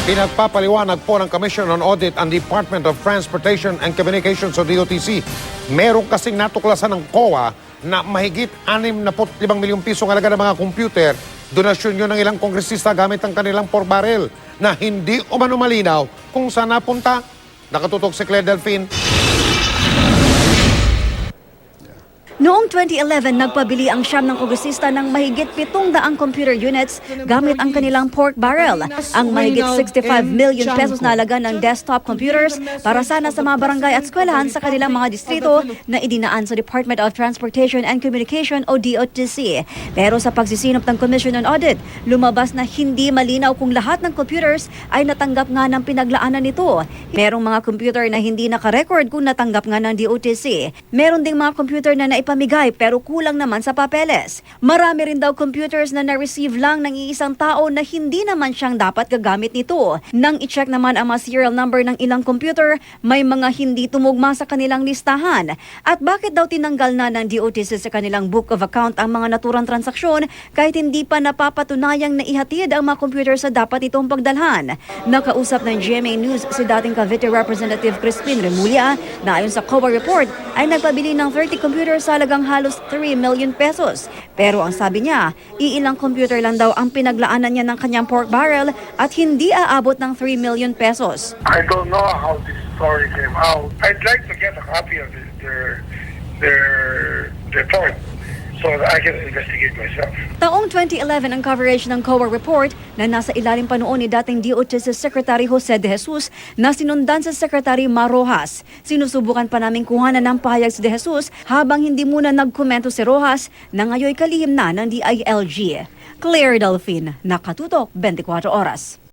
Pinagpapaliwanag po ng Commission on Audit ang Department of Transportation and Communications o DOTC. Meron kasing natuklasan ng COA na mahigit 65 milyong piso ang halaga ng mga computer, donasyon yun ng ilang kongresista gamit ang kanilang pork barrel na hindi umano malinaw kung saan napunta. Nakatutok si Claire Delfin. Noong 2011, nagpabili ang siyam ng kongresista ng mahigit 700 computer units gamit ang kanilang pork barrel. Ang mahigit 65 million pesos na halaga ng desktop computers para sana sa mga barangay at eskwelahan sa kanilang mga distrito na idinaan sa Department of Transportation and Communication o DOTC. Pero sa pagsisinop ng Commission on Audit, lumabas na hindi malinaw kung lahat ng computers ay natanggap nga ng pinaglaanan nito. Merong mga computer na hindi nakarecord kung natanggap nga ng DOTC. Meron ding mga computer na naipamigay pero kulang naman sa papeles. Marami rin daw computers na na-receive lang ng iisang tao na hindi naman siyang dapat gagamit nito. Nang i-check naman ang mga serial number ng ilang computer, may mga hindi tumugma sa kanilang listahan. At bakit daw tinanggal na ng DOTC sa kanilang book of account ang mga naturang transaksyon kahit hindi pa napapatunayang naihatid ang mga computer sa dapat itong pagdalhan? Nakausap ng GMA News si dating Cavite Representative Crispin Remulla na ayon sa COA report ay nagpabili ng 30 computers sa halagang halos 3 million pesos. Pero ang sabi niya, iilang computer lang daw ang pinaglaanan niya ng kanyang pork barrel at hindi aabot ng 3 million pesos. I don't know how this story came out. I'd like to get a copy of their report so that I can investigate myself. Taong 2011 ang coverage ng COA report na nasa ilalim pa noon ni dating DOTC Secretary Jose De Jesus na sinundan sa Secretary Mar Rojas. Sinusubukan pa naming kuhanan ng pahayag si De Jesus habang hindi muna nagkomento si Rojas na ngayon kalihim na ng DILG. Claire Delfin, Nakatutok, 24 Oras.